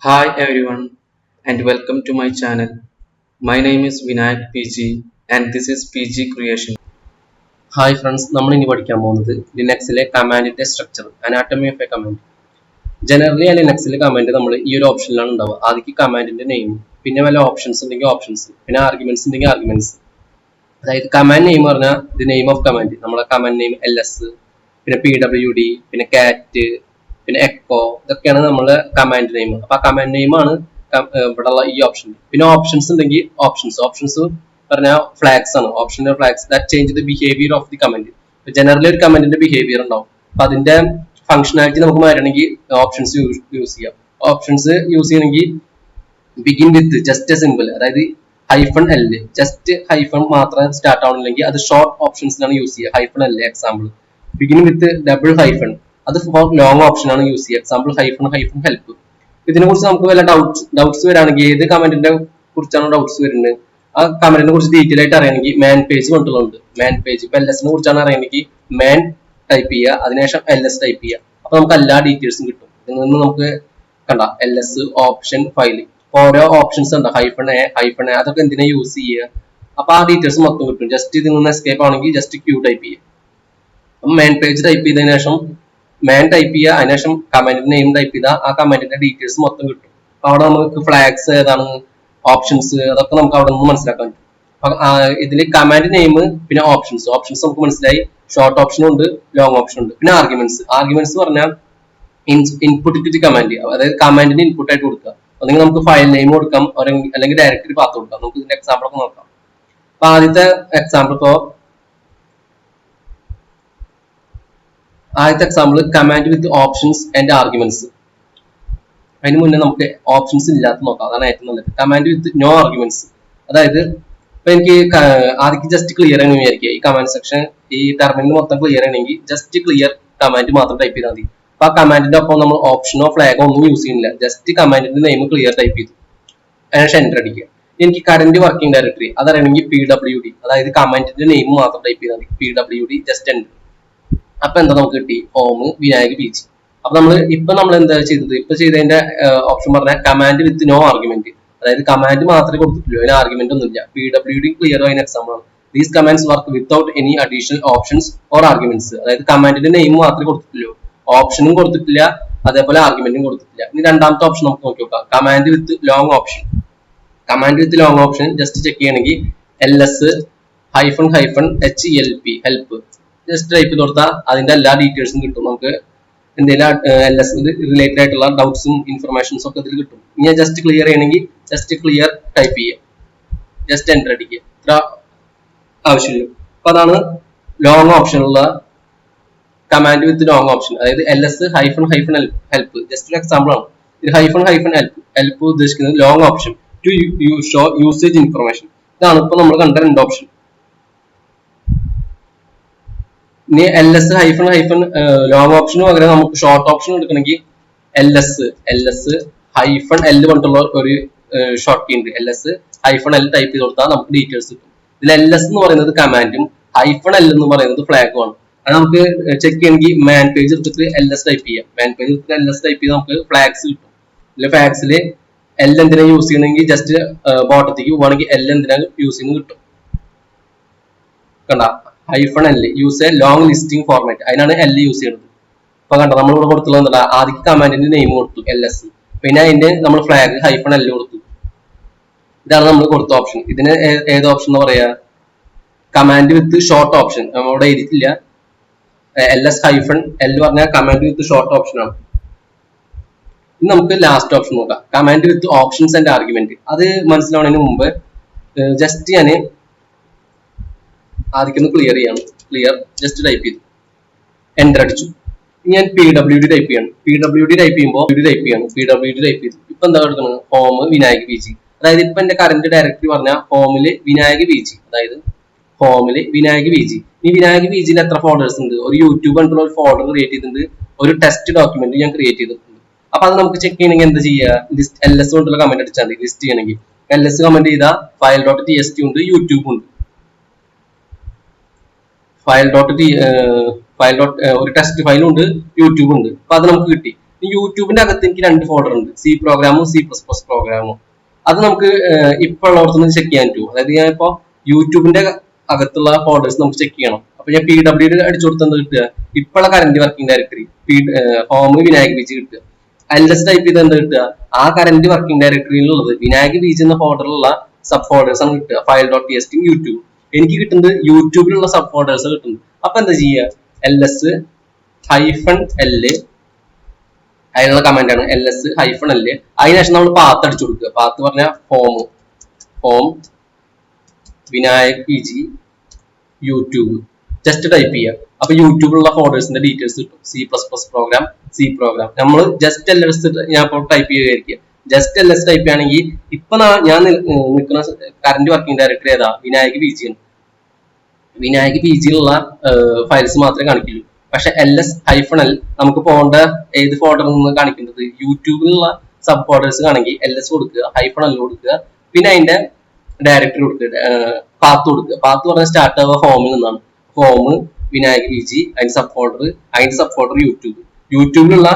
Hi everyone and welcome to my channel. My name is Vinayak PG and this is PG Creation. Hi friends, നമ്മൾ ഇനി പഠിക്കാൻ പോകുന്നത് ലിനക്സിലെ കമാൻഡിന്റെ structure, anatomy of a command. Generally ലിനക്സിലെ command നമ്മൾ ഈ ഒരു ഓപ്ഷനിലാണ് ഉണ്ടാവുക. ആദ്യം കമാൻഡിന്റെ നെയിം, പിന്നെ വല്ല ഓപ്ഷൻസ് ഉണ്ടെങ്കിൽ ഓപ്ഷൻസ്, പിന്നെ ആർഗ്യുമെന്റ്സ് ഉണ്ടെങ്കിൽ ആർഗ്യുമെന്റ്സ്. അതായത് കമാൻഡ് നെയിം പറഞ്ഞാൽ ദി നെയിം ഓഫ് കമാൻഡ്, നമ്മളെ കമാൻഡ് നെയിം LS, പിന്നെ PWD, പിന്നെ കാറ്റ്, പിന്നെ എക്കോ, ഇതൊക്കെയാണ് നമ്മളെ കമാൻഡ് നെയിം. അപ്പൊ ആ കമാൻഡ് നെയിം ആണ് ഇവിടെ ഉള്ള ഈ ഓപ്ഷൻ. പിന്നെ ഓപ്ഷൻസ് ഉണ്ടെങ്കിൽ ഓപ്ഷൻസ് പറഞ്ഞാൽ ഫ്ലാഗ്സ് ആണ്. ഓപ്ഷന്റെ flags that change the behaviour of the command. Generally ഒരു കമന്റിന്റെ ബിഹേവിയർ ഉണ്ടാവും. അപ്പൊ അതിന്റെ ഫംഗ്ഷനാലിറ്റി നമുക്ക് മാറ്റണമെങ്കിൽ ഓപ്ഷൻസ് യൂസ് ചെയ്യാം. ഓപ്ഷൻസ് യൂസ് ചെയ്യണമെങ്കിൽ begin with just a simple, അതായത് -L, ജസ്റ്റ് ഹൈഫൺ മാത്രം സ്റ്റാർട്ട് ആവണമെങ്കിൽ അത് ഷോർട്ട് ഓപ്ഷൻസിലാണ് യൂസ് ചെയ്യുക. -L example. Begin with double hyphen, അത് ഫോർ ലോങ് ഓപ്ഷൻ ആണ് യൂസ് ചെയ്യുക. Example -hyphen help. ഇതിനെ കുറിച്ച് നമുക്ക് വല്ല ഡൗട്ട്സ് വരാണെങ്കിൽ, ഏത് കമന്റിന്റെ കുറിച്ചാണ് ഡൗട്ട്സ് വരുന്നത്, ആ കമന്റിനെ കുറിച്ച് ഡീറ്റെയിൽ ആയിട്ട് അറിയണമെങ്കിൽ മാൻ പേജ് കൊണ്ടുള്ളുണ്ട്. മാൻ പേജ് ഇപ്പൊ LS നെ കുറിച്ചാണ് അറിയണമെങ്കിൽ മാൻ ടൈപ്പ് ചെയ്യുക, അതിനുശേഷം LS ടൈപ്പ് ചെയ്യുക. അപ്പൊ നമുക്ക് എല്ലാ ഡീറ്റെയിൽസും കിട്ടും. ഇതിൽ നിന്ന് നമുക്ക് കണ്ട LS ഓപ്ഷൻ ഫയൽ, ഓരോ ഓപ്ഷൻസ് ഉണ്ട്, -A അതൊക്കെ എന്തിനാ യൂസ് ചെയ്യുക, അപ്പൊ ആ ഡീറ്റെയിൽസ് മൊത്തം കിട്ടും. ജസ്റ്റ് ഇതിൽ നിന്ന് എസ്കേപ്പ് ആണെങ്കിൽ ജസ്റ്റ് Q ടൈപ്പ് ചെയ്യുക. അപ്പൊ മാൻ പേജ് ടൈപ്പ് ചെയ്തതിനു ശേഷം മാൻ ടൈപ്പ് ചെയ്യുക, അതിനുശേഷം കമാൻഡിന്റെ നെയിം ടൈപ്പ് ചെയ്താൽ ആ കമാൻഡിന്റെ ഡീറ്റെയിൽസ് മൊത്തം കിട്ടും. അപ്പൊ അവിടെ നമുക്ക് ഫ്ലാഗ്സ് ഏതാണ്, ഓപ്ഷൻസ്, അതൊക്കെ നമുക്ക് അവിടെ നിന്ന് മനസ്സിലാക്കാൻ പറ്റും. അപ്പൊ ഇതിൽ കമാൻഡ് നെയിം പിന്നെ ഓപ്ഷൻസ് നമുക്ക് മനസ്സിലായി. ഷോർട്ട് ഓപ്ഷനും ഉണ്ട്, ലോങ് ഓപ്ഷൻ ഉണ്ട്. പിന്നെ ആർഗ്യുമെന്റ്സ് പറഞ്ഞാൽ ഇൻപുട്ട് ടു ദി കമാൻഡ്, അതായത് കമാൻഡിന് ഇൻപുട്ട് ആയിട്ട് കൊടുക്കുക. അല്ലെങ്കിൽ നമുക്ക് ഫയൽ നെയിം കൊടുക്കാം, അല്ലെങ്കിൽ ഡയറക്ടറി പാത്ത് കൊടുക്കാം. നമുക്ക് ഇതിന്റെ എക്സാമ്പിൾ ഒക്കെ നോക്കാം. അപ്പൊ ആദ്യത്തെ example command with options and arguments. അതിന് മുന്നേ നമുക്ക് ഓപ്ഷൻസ് ഇല്ലാത്ത നോക്കാം, അതാണ് ഏറ്റവും നല്ലത്. കമാൻഡ് വിത്ത് നോ ആർഗ്യുമെന്റ്സ്, അതായത് ഇപ്പൊ എനിക്ക് ആദ്യം ജസ്റ്റ് ക്ലിയർ ആണ് വിചാരിക്കുക. ഈ കമാൻഡ് സെക്ഷൻ, ഈ ടെർമിനൽ മൊത്തം ക്ലിയർ ആണെങ്കിൽ ജസ്റ്റ് ക്ലിയർ കമാൻഡ് മാത്രം ടൈപ്പ് ചെയ്താൽ മതി. അപ്പൊ ആ കമാൻഡിന്റെ ഒപ്പം നമ്മൾ ഓപ്ഷനോ ഫ്ലാഗോ ഒന്നും യൂസ് ചെയ്യുന്നില്ല. ജസ്റ്റ് കമാൻഡിന്റെ നെയിം ക്ലിയർ ടൈപ്പ് ചെയ്തു, അതിനുശേഷം എൻ്റർ അടിക്കുക. എനിക്ക് കറന്റ് വർക്കിംഗ് ഡയറക്ടറി അതറിയണമെങ്കിൽ PWD, അതായത് കമാൻഡിന്റെ നെയിം മാത്രം ടൈപ്പ് ചെയ്താൽ മതി. PWD just enter. അപ്പൊ എന്താ നമുക്ക് കിട്ടി, ഹോം വിനായക് PG. അപ്പൊ നമ്മൾ എന്താ ചെയ്തത്, ഇപ്പൊ ചെയ്തതിന്റെ ഓപ്ഷൻ പറഞ്ഞാൽ കമാൻഡ് വിത്ത് നോ ആർഗ്യുമെന്റ്, അതായത് കമാൻഡ് മാത്രമേ കൊടുത്തിട്ടുള്ളൂ, അതിന് ആർഗ്യുമെന്റ് ഒന്നുമില്ല. PWD ക്ലിയർ അതിന് എക്സാമ്പിൾ ആണ്. These commands work without any additional options or arguments, അതായത് കമാൻഡിന്റെ നെയിം മാത്രമേ കൊടുത്തിട്ടുള്ളൂ, ഓപ്ഷനും കൊടുത്തിട്ടില്ല, അതേപോലെ ആർഗ്യുമെന്റും കൊടുത്തിട്ടില്ല. ഇനി രണ്ടാമത്തെ ഓപ്ഷൻ നമുക്ക് നോക്കി നോക്കാം, command with long option. Command with long option just check ചെയ്യണമെങ്കിൽ LS -HELP help just type ചെയ്ത് കൊടുത്താൽ അതിന്റെ എല്ലാ ഡീറ്റെയിൽസും കിട്ടും. നമുക്ക് എന്തെങ്കിലും LS റിലേറ്റഡ് ആയിട്ടുള്ള ഡൗട്ട്സും ഇൻഫർമേഷൻസും ഒക്കെ ഇതിൽ കിട്ടും. ഇനി ജസ്റ്റ് ക്ലിയർ ചെയ്യണമെങ്കിൽ ജസ്റ്റ് ക്ലിയർ ടൈപ്പ് ചെയ്യുക, ജസ്റ്റ് എൻ്റർ അടിക്കുക, ഇത്ര ആവശ്യമില്ല. അപ്പൊ അതാണ് ലോങ് ഓപ്ഷനുള്ള കമാൻഡ് വിത്ത് ലോങ് ഓപ്ഷൻ, അതായത് LS ഹെൽപ്പ് ജസ്റ്റ് ഒരു എക്സാമ്പിൾ ആണ്. ഇത് ഹെൽപ്പ് ഉദ്ദേശിക്കുന്നത് long option to show usage information. ഇതാണ് ഇപ്പൊ നമ്മൾ കണ്ട രണ്ട് ഓപ്ഷൻ. ഇനി LS ലോങ് ഓപ്ഷന് പകരം നമുക്ക് ഷോർട്ട് ഓപ്ഷൻ എടുക്കണമെങ്കിൽ LS -L കൊണ്ടുള്ള ഒരു ഷോർട്ട് കീ ഉണ്ട്. LS-L ടൈപ്പ് ചെയ്ത് കൊടുത്താൽ നമുക്ക് ഡീറ്റെയിൽസ് കിട്ടും. ഇതിൽ LS എന്ന് പറയുന്നത് കമാൻഡും -L എന്ന് പറയുന്നത് ഫ്ലാഗും ആണ്. അത് നമുക്ക് ചെക്ക് ചെയ്യണമെങ്കിൽ മാൻ പേജ് എടുത്തിട്ട് LS ടൈപ്പ് ചെയ്യാം. മാൻ പേജ് എടുത്തിട്ട് LS ടൈപ്പ് ചെയ്ത് നമുക്ക് ഫ്ലാഗ്സ് കിട്ടും. ഇതിൽ ഫ്ലാഗ്സിൽ L എന്തിനാ യൂസ് ചെയ്യണമെങ്കിൽ ജസ്റ്റ് ബോട്ടത്തേക്ക് പോവുകയാണെങ്കിൽ L എന്തിനാ യൂസ് ചെയ്യുന്നത് കിട്ടും. കണ്ട -L use A long listing format, അതിനാണ് L യൂസ് ചെയ്യുന്നത്. അപ്പൊ കണ്ട നമ്മൾ ഇവിടെ കൊടുത്തുള്ളത് ആദ്യം കമാൻഡിന്റെ നെയിം കൊടുത്തു LS, പിന്നെ അതിന്റെ നമ്മൾ ഫ്ലാഗ് -L കൊടുത്തു. ഇതാണ് നമ്മൾ കൊടുത്ത ഓപ്ഷൻ. ഇതിന് ഏത് ഓപ്ഷൻ എന്ന് പറയാ, കമാൻഡ് വിത്ത് ഷോർട്ട് ഓപ്ഷൻ. നമ്മളിവിടെ എഴുതിയിട്ടില്ല. LS-L പറഞ്ഞാൽ കമാൻഡ് വിത്ത് ഷോർട്ട് ഓപ്ഷൻ ആണ്. ഇനി നമുക്ക് ലാസ്റ്റ് ഓപ്ഷൻ നോക്കാം, command with options and argument. അത് മനസ്സിലാവുന്നതിന് മുമ്പ് ജസ്റ്റ് ഞാൻ ആദ്യം ക്ലിയർ ചെയ്യാണ്. ക്ലിയർ ജസ്റ്റ് ടൈപ്പ് ചെയ്തു, എൻ്റർ അടിച്ചു. ഞാൻ PWD ടൈപ്പ് ചെയ്യണം. PWD ടൈപ്പ് ചെയ്തു. ഇപ്പൊ എന്താ എടുക്കുന്നത്, ഹോം വിനായക് PG. അതായത് ഇപ്പൊ എന്റെ കറന്റ് ഡയറക്ടറി പറഞ്ഞാൽ ഹോമില് വിനായക് PG, അതായത് ഹോമില് വിനായക് PG. ഈ വിനായക് PGയിൽ എത്ര ഫോൾഡേഴ്സ് ഉണ്ട്, ഒരു യൂട്യൂബ് എന്നുള്ള ഒരു ഫോൾഡർ ക്രിയേറ്റ് ചെയ്തിട്ടുണ്ട്, ഒരു ടെസ്റ്റ് ഡോക്യുമെന്റ് ഞാൻ ക്രിയേറ്റ് ചെയ്തിട്ടുണ്ട്. അപ്പൊ അത് നമുക്ക് ചെക്ക് ചെയ്യണമെങ്കിൽ എന്താ ചെയ്യുക, ലിസ്റ്റ് LS കൊണ്ടുള്ള കമന്റ് അടിച്ചാൽ മതി. ലിസ്റ്റ് ചെയ്യണമെങ്കിൽ LS കമന്റ് ചെയ്താൽ file.txt ഉണ്ട്, യൂട്യൂബ് ഉണ്ട്. ഒരു ടെസ്റ്റ് ഫയലും ഉണ്ട്, യൂട്യൂബ് ഉണ്ട്. അപ്പൊ അത് നമുക്ക് കിട്ടി. യൂട്യൂബിന്റെ അകത്ത് എനിക്ക് 2 ഫോൾഡർ ഉണ്ട്, സി പ്രോഗ്രാമും C++ പ്രോഗ്രാമും. അത് നമുക്ക് ഇപ്പൊ ഉള്ളവർക്കൊന്നും ചെക്ക് ചെയ്യാൻ പറ്റുമോ? അതായത് ഞാൻ ഇപ്പൊ യൂട്യൂബിന്റെ അകത്തുള്ള ഫോൾഡേഴ്സ് നമുക്ക് ചെക്ക് ചെയ്യണം. അപ്പൊ ഞാൻ PWD അടിച്ചു കൊടുത്തത് കിട്ടുക ഇപ്പോഴുള്ള current working directory home Vinayak ബീജ് കിട്ടുക. LS ടൈപ്പ് ചെയ്ത് എന്താ കിട്ടുക? ആ കറന്റ് വർക്കിംഗ് ഡയറക്ടറിയിലുള്ളത് വിനായക് ബീജ് എന്ന ഫോൾഡറിലുള്ള സബ് ഫോൾഡേഴ്സ് ആണ് കിട്ടുക. file.txt യൂട്യൂബ് എനിക്ക് കിട്ടുന്നത് യൂട്യൂബിലുള്ള സബ് ഫോൾഡേഴ്സ് കിട്ടുന്നത്. അപ്പൊ എന്താ ചെയ്യുക? LS-L അതിനുള്ള കമാൻഡ് ആണ് LS-L. അതിനുശേഷം നമ്മൾ പാത്ത് അടിച്ചു കൊടുക്കുക. പാത്ത് പറഞ്ഞാൽ home Vinayak PG YouTube just type ചെയ്യുക. അപ്പൊ യൂട്യൂബിലുള്ള ഫോൾഡേഴ്സിന്റെ ഡീറ്റെയിൽസ് കിട്ടും. C++ program, C program. നമ്മൾ ജസ്റ്റ് LS ഞാൻ ഇപ്പോൾ ടൈപ്പ് ചെയ്യുകയായിരിക്കുക. ജസ്റ്റ് LS ടൈപ്പ് ചെയ്യുകയാണെങ്കിൽ ഇപ്പൊ ഞാൻ നിൽക്കുന്ന കറന്റ് വർക്കിംഗ് ഡയറക്ടറി ഏതാ? വിനായക് PG ആണ്. വിനായക് PG-യിലുള്ള ഫയൽസ് മാത്രമേ കാണിക്കുള്ളൂ. പക്ഷെ LS-L നമുക്ക് പോകേണ്ട ഏത് ഫോൾഡറിൽ നിന്ന് കാണിക്കുന്നത്? യൂട്യൂബിലുള്ള സബ് ഫോൾഡേഴ്സ് ആണെങ്കിൽ LS കൊടുക്കുക, -L കൊടുക്കുക, പിന്നെ അതിന്റെ ഡയറക്ടറി കൊടുക്കുക, പാത്ത് കൊടുക്കുക. പാത്ത് പറഞ്ഞാൽ സ്റ്റാർട്ട് ആവുക ഹോമിൽ നിന്നാണ്. ഹോം വിനായക് PG, അതിന്റെ സബ് ഫോൾഡർ യൂട്യൂബിലുള്ള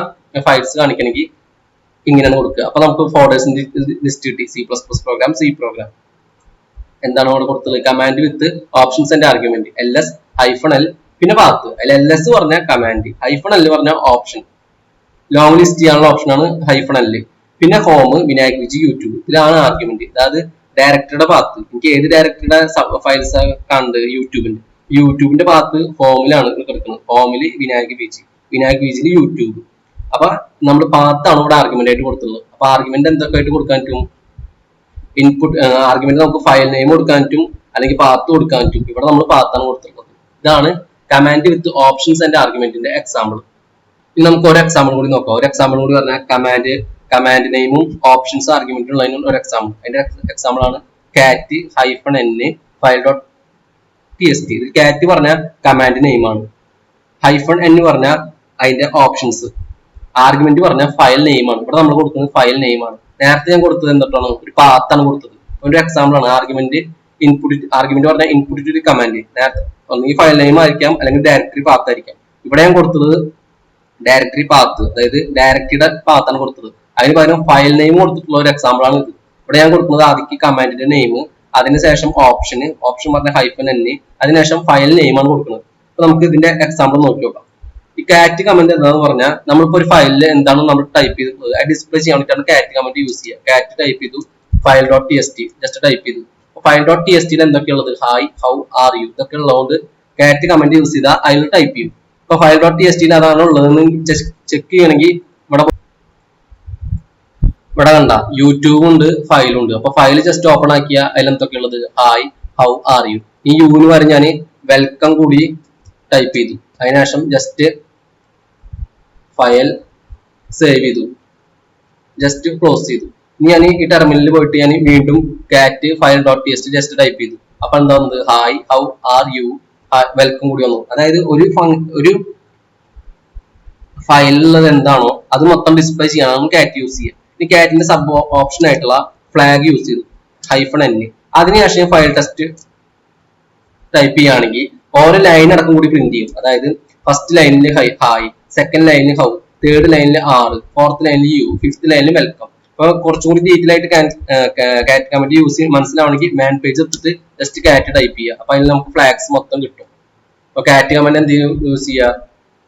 ഫയൽസ് കാണിക്കണമെങ്കിൽ ഇങ്ങനെയാണ് കൊടുക്കുക. അപ്പൊ നമുക്ക് ഫോൾഡേഴ്സിന്റെ ലിസ്റ്റ് കിട്ടി. C++ program, C program. എന്താണ് അവിടെ കൊടുത്തത്? Command with options and argument LS-L പിന്നെ പാത്ത്. അതിൽ LS പറഞ്ഞ കമാൻഡ്, -L പറഞ്ഞ ഓപ്ഷൻ. ലോങ് ലിസ്റ്റ് ചെയ്യാനുള്ള ഓപ്ഷനാണ് -L. പിന്നെ ഹോം വിനായക് PG യൂട്യൂബ്, ഇതിലാണ് ആർഗ്യുമെന്റ്. അതായത് ഡയറക്ടറിയുടെ പാത്ത്. എനിക്ക് ഏത് ഡയറക്ടറിയുടെ ഫയൽസ് കാണുന്നത്? യൂട്യൂബിന്റെ പാത്ത് ഹോമിലാണ് കിടക്കുന്നത്. ഹോമിൽ വിനായക് PG യൂട്യൂബ്. അപ്പൊ നമ്മൾ പാത്താണ് ഇവിടെ ആർഗ്യുമെന്റ് ആയിട്ട് കൊടുത്തുള്ളത്. അപ്പൊ ആർഗ്യുമെന്റ് എന്തൊക്കെ ആയിട്ട് കൊടുക്കാൻ പറ്റും? ഇൻപുട്ട് ആർഗ്യുമെന്റ് നമുക്ക് ഫയൽ നെയിം കൊടുക്കാൻ പറ്റും, അല്ലെങ്കിൽ പാത്ത് കൊടുക്കാൻ പറ്റും. ഇവിടെ നമ്മൾ പാത്താണ് കൊടുത്തിട്ടുള്ളത്. ഇതാണ് കമാൻഡ് വിത്ത് ഓപ്ഷൻസ് ആൻഡ് ആർഗ്യുമെന്റിന്റെ എക്സാമ്പിൾ. ഇനി നമുക്ക് ഒരു എക്സാമ്പിൾ കൂടി നോക്കാം. ഒരു എക്സാമ്പിൾ കൂടി പറഞ്ഞാൽ കമാൻഡ് നെയിമും ഓപ്ഷൻസ് ആർഗ്യുമെന്റും ഉള്ളതിനുള്ള ഒരു എക്സാമ്പിൾ. അതിന്റെ എക്സാമ്പിൾ ആണ് cat -n file.txt. ഇത് cat പറഞ്ഞ കമാൻഡ് നെയിം ആണ്, -n പറഞ്ഞാൽ അതിന്റെ ഓപ്ഷൻസ്, ആർഗ്യുമെന്റ് പറഞ്ഞ ഫയൽ നെയിം ആണ്. ഇവിടെ നമ്മൾ കൊടുക്കുന്നത് ഫയൽ നെയിം ആണ്. നേരത്തെ ഞാൻ കൊടുത്തത് എന്താണ്? ഒരു പാത്താണ് കൊടുത്തത്. ഒരു എക്സാമ്പിൾ ആണ്. ആർഗ്യുമെന്റ് പറഞ്ഞ ഇൻപുട്ട് ടു കമാൻഡ്. നേരത്തെ ഒന്നെങ്കിൽ ഫയൽ നെയിം ആയിരിക്കാം, അല്ലെങ്കിൽ ഡയറക്ടറി പാത്ത് ആയിരിക്കാം. ഇവിടെ ഞാൻ കൊടുത്തത് ഡയറക്ടറി പാത്ത്, അതായത് ഡയറക്ടറിയുടെ പാത്താണ് കൊടുത്തത്. അതിന് പകരം ഫയൽ നെയിം കൊടുത്തിട്ടുള്ള ഒരു എക്സാമ്പിൾ ആണ് ഇത്. ഇവിടെ ഞാൻ കൊടുക്കുന്നത് ആദ്യം കമാൻഡിന്റെ നെയിം, അതിനുശേഷം ഓപ്ഷൻ പറഞ്ഞ -n, അതിനുശേഷം ഫയൽ നെയിം ആണ് കൊടുക്കുന്നത്. അപ്പൊ നമുക്ക് ഇതിന്റെ എക്സാമ്പിൾ നോക്കി നോക്കാം. ഈ കാറ്റ് കമന്റ് എന്താന്ന് പറഞ്ഞാൽ നമ്മളിപ്പോ ഒരു ഫയലിൽ എന്താണ് നമ്മൾ ടൈപ്പ് ചെയ്തത് ഡിസ്പ്ലേ ചെയ്യാൻ വേണ്ടിയിട്ടാണ് കാറ്റ് കമന്റ് യൂസ് ചെയ്യുക. കാറ്റ് ടൈപ്പ് ചെയ്തു, file.txt ജസ്റ്റ് ടൈപ്പ് ചെയ്തു. file.txt എന്തൊക്കെയുള്ളത്? ഹായ്, ഹൗ ആർ യു ഇതൊക്കെ ഉള്ളതുകൊണ്ട് കാറ്റ് കമന്റ് യൂസ് ചെയ്താൽ അതിൽ ടൈപ്പ് ചെയ്യും. ഇപ്പൊ file.txt അതാണ് ഉള്ളതെന്ന് ചെക്ക് ചെയ്യണമെങ്കിൽ ഇവിടെ കണ്ട യൂട്യൂബ് ഉണ്ട്, ഫയലും ഉണ്ട്. അപ്പൊ ഫയൽ ജസ്റ്റ് ഓപ്പൺ ആക്കിയ അതിൽ എന്തൊക്കെയുള്ളത്? Hi, how are you. ഈ യൂന്ന് വരെ ഞാൻ വെൽക്കം കൂടി ടൈപ്പ് ചെയ്തു. അതിനുശേഷം ജസ്റ്റ് ഫയൽ സേവ് ചെയ്തു, ജസ്റ്റ് ക്ലോസ് ചെയ്തു. ഇനി ഞാൻ ഈ ടെർമിനലിൽ പോയിട്ട് ഞാൻ വീണ്ടും കാറ്റ് file.txt ജസ്റ്റ് ടൈപ്പ് ചെയ്തു. അപ്പൊ എന്താ വന്നത്? Hi, how are U, welcome കൂടി വന്നു. അതായത് ഒരു ഫയലിലുള്ളത് എന്താണോ അത് മൊത്തം ഡിസ്പ്ലേ ചെയ്യാനാണ് കാറ്റ് യൂസ് ചെയ്യുക. ഇനി കാറ്റിന്റെ സബ് ഓപ്ഷൻ ആയിട്ടുള്ള ഫ്ലാഗ് യൂസ് ചെയ്തു, -n. അതിനുശേഷം ഫയൽ ടെസ്റ്റ് ടൈപ്പ് ചെയ്യുകയാണെങ്കിൽ ഓരോ ലൈൻ അടക്കം കൂടി പ്രിന്റ് ചെയ്യും. അതായത് ഫസ്റ്റ് ലൈനിൽ ഹായ്, സെക്കൻഡ് ലൈനിൽ ഹൗ, തേർഡ് ലൈനിൽ ആർ, ഫോർത്ത് ലൈനിൽ യു, ഫിഫ്ത് ലൈനിൽ വെൽക്കം. അപ്പൊ കുറച്ചും കൂടി ഡീറ്റെയിൽ ആയിട്ട് കാറ്റ് കമന്റ് യൂസ് ചെയ്ത് മനസ്സിലാവണമെങ്കിൽ മാൻ പേജ് എടുത്തിട്ട് ജസ്റ്റ് കാറ്റ് ടൈപ്പ് ചെയ്യുക. അപ്പൊ അതിൽ നമുക്ക് ഫ്ലാഗ്സ് മൊത്തം കിട്ടും. അപ്പൊ കാറ്റ് കമന്റ് എന്ത് യൂസ് ചെയ്യുക?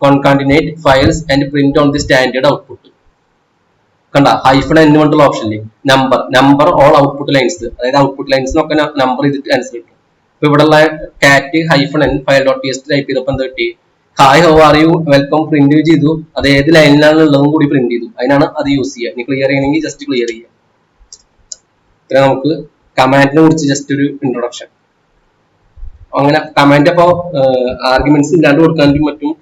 Concatenate files and print on the standard output. കണ്ട -n കൊണ്ടുള്ള ഓപ്ഷനിൽ നമ്പർ ഓൾ ഔട്ട്പുട്ട് ലൈൻസ്, അതായത് ഔട്ട്പുട്ട് ലൈൻസിനൊക്കെ നമ്പർ ചെയ്തിട്ട് ആൻസർ കിട്ടും. ഇപ്പൊ ഇവിടെയുള്ള കാറ്റ് -n file.txt ടൈപ്പ് ചെയ്തപ്പോൾ എന്താ കിട്ടി? Hi, how are U, welcome print ചെയ്തു. അത് ഏത് ലൈനിലാണ് ഉള്ളതും കൂടി പ്രിന്റ് ചെയ്തു. അതിനാണ് അത് യൂസ് ചെയ്യുക. ഇനി ക്ലിയർ ചെയ്യണമെങ്കിൽ ജസ്റ്റ് ക്ലിയർ ചെയ്യുക. ഇത്ര നമുക്ക് കമാൻഡിനെ കുറിച്ച് ജസ്റ്റ് ഒരു ഇൻട്രൊഡക്ഷൻ. അങ്ങനെ കമാൻഡ് അപ്പോൾ ആർഗ്യുമെന്റ്സ് ഇല്ലാണ്ട് കൊടുക്കാൻ പറ്റും,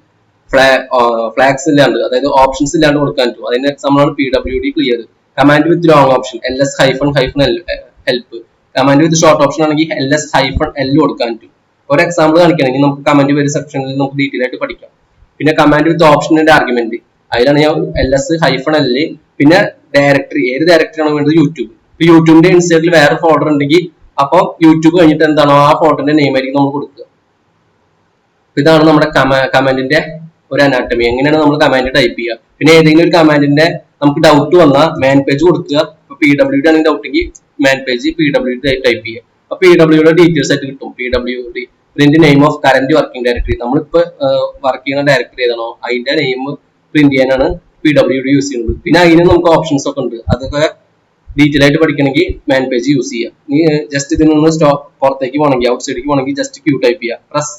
ഫ്ലാഗ്സ് ഇല്ലാണ്ട്, അതായത് ഓപ്ഷൻസ് ഇല്ലാണ്ട് കൊടുക്കാൻ പറ്റും. അതിന്റെ എക്സാമ്പിൾ ആണ് PWD clear. Command with long option LS-help. Command with short option ആണെങ്കിൽ LS-L കൊടുക്കാൻ പറ്റും. ഒരു എക്സാമ്പിൾ കാണിക്കണമെങ്കിൽ നമുക്ക് കമാൻഡ് വരും സെക്ഷനിൽ നമുക്ക് ഡീറ്റെയിൽ ആയിട്ട് പഠിക്കാം. പിന്നെ command with option and argument, അതിലാണ് ഞാൻ LS-L. പിന്നെ ഡയറക്ടറി, ഏത് ഡയറക്ടറി ആണ് വേണ്ടത്? യൂട്യൂബ്. ഇപ്പൊ യൂട്യൂബിന്റെ ഇൻസൈഡിൽ വേറെ ഫോൾഡർ ഉണ്ടെങ്കിൽ അപ്പൊ യൂട്യൂബ് കഴിഞ്ഞിട്ട് എന്താണോ ആ ഫോൾഡറിന്റെ നെയിം ആയിരിക്കും നമ്മൾ കൊടുക്കുക. ഇതാണ് നമ്മുടെ കമാൻഡിന്റെ ഒരു അനാട്ടമി, എങ്ങനെയാണ് നമ്മൾ കമാൻഡ് ടൈപ്പ് ചെയ്യുക. പിന്നെ ഏതെങ്കിലും ഒരു കമാൻഡിന്റെ നമുക്ക് ഡൗട്ട് വന്നാൽ മാൻ പേജ് കൊടുക്കുക. ഇപ്പൊ PWD ആണെങ്കിൽ ഡൗട്ടെങ്കിൽ മാൻ പേജ് PWD ടൈപ്പ് ചെയ്യുക. അപ്പൊ PWD ഡീറ്റെയിൽസ് ആയിട്ട് കിട്ടും. PWD print name of current working directory, നമ്മളിപ്പോ വർക്ക് ചെയ്യുന്ന ഡയറക്ടറി ഏതാണോ അതിന്റെ നെയിം പ്രിന്റ് ചെയ്യാനാണ് PWD യൂസ് ചെയ്യുന്നത്. പിന്നെ അതിന് നമുക്ക് ഓപ്ഷൻസ് ഒക്കെ ഉണ്ട്, അതൊക്കെ ഡീറ്റെയിൽ ആയിട്ട് പഠിക്കണമെങ്കിൽ മാൻ പേജ് യൂസ് ചെയ്യാം. നീ ജസ്റ്റ് ഇതിൽ നിന്ന് പുറത്തേക്ക് പോകണമെങ്കിൽ ഔട്ട് സൈഡിലേക്ക് പോകണമെങ്കിൽ ജസ്റ്റ് Q ടൈപ്പ് ചെയ്യുക. Press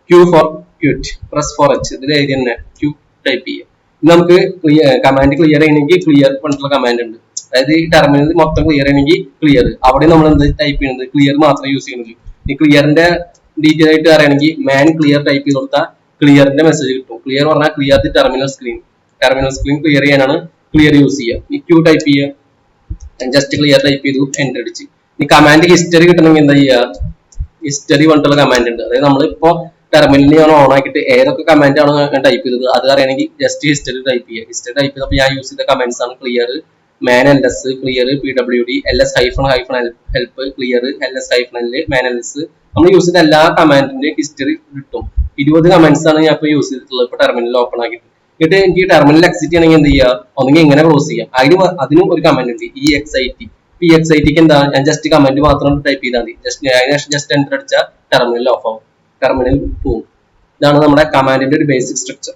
Q for quit, press for H, ഇതിൽ എഴുതി തന്നെ Q ടൈപ്പ് ചെയ്യുക. നമുക്ക് കമാൻഡ് ക്ലിയർ ചെയ്യണമെങ്കിൽ ക്ലിയർ പറഞ്ഞിട്ടുള്ള കമാൻഡ് ഉണ്ട്. അതായത് ഈ ടെർമിനൽ മൊത്തം ക്ലിയർ ചെയ്യണമെങ്കിൽ ക്ലിയർ, അവിടെ നമ്മൾ എന്ത് ടൈപ്പ് ചെയ്യുന്നത് ക്ലിയർ മാത്രമേ യൂസ് ചെയ്യുന്നുള്ളൂ. ഈ ക്ലിയറിന്റെ ഡീറ്റെയിൽ ആയിട്ട് അറിയണമെങ്കിൽ മാൻ ക്ലിയർ ടൈപ്പ് ചെയ്ത് കൊടുത്താൽ ക്ലിയറിന്റെ മെസ്സേജ് കിട്ടും. ക്ലിയർ പറഞ്ഞാൽ clear the terminal screen, terminal screen clear ചെയ്യാനാണ് ക്ലിയർ യൂസ് ചെയ്യുക. ഈ Q ടൈപ്പ് ചെയ്യുക, ജസ്റ്റ് ക്ലിയർ ടൈപ്പ് ചെയ്തു എന്റർ അടിച്ച്. ഈ കമാൻഡ് ഹിസ്റ്ററി കിട്ടണമെങ്കിൽ എന്താ ചെയ്യുക, ഹിസ്റ്ററി പറഞ്ഞിട്ടുള്ള കമാൻഡ് ഉണ്ട്. അതായത് നമ്മളിപ്പോ ടെർമിനലിൽ ഞാൻ ഓൺ ആക്കിയിട്ട് ഏതൊക്കെ കമാൻഡ് ആണ് ഞാൻ ടൈപ്പ് ചെയ്തത് അത് അറിയണമെങ്കിൽ ജസ്റ്റ് ഹിസ്റ്ററി ടൈപ്പ് ചെയ്യുക. ഹിസ്റ്ററി ടൈപ്പ് ചെയ്തപ്പോൾ ഞാൻ യൂസ് ചെയ്ത കമാൻഡ്സ് ആണ് ക്ലിയർ, മാൻ LS, clear PWD, LS help, clear LS -L, മാൻ LS. നമ്മൾ യൂസ് ചെയ്ത എല്ലാ കമാൻഡിന്റെ ഹിസ്റ്ററി കിട്ടും. 20 കമാൻഡ്സ് ആണ് ഞാൻ ഇപ്പൊ യൂസ് ചെയ്തിട്ടുള്ളത്. ഇപ്പൊ ടെർമിനൽ ഓപ്പൺ ആക്കിയിട്ട് എന്നിട്ട് എനിക്ക് ടെർമിനൽ എക്സിറ്റ് ചെയ്യണമെങ്കിൽ എന്ത് ചെയ്യുക, ഒന്നെങ്കിൽ എങ്ങനെ ക്ലോസ് ചെയ്യാം, അതിനും ഒരു കമാൻഡ് ഉണ്ട് EXIT. EXITക്ക് എന്താ, ഞാൻ ജസ്റ്റ് കമാൻഡ് മാത്രം ടൈപ്പ് ചെയ്താൽ മതി. ജസ്റ്റ് എന്റർ അടിച്ചാൽ ടെർമിനൽ ഓഫ് ആവും, ടെർമിനൽ പോവും. ഇതാണ് നമ്മുടെ കമാൻഡിന്റെ ഒരു ബേസിക് സ്ട്രക്ചർ.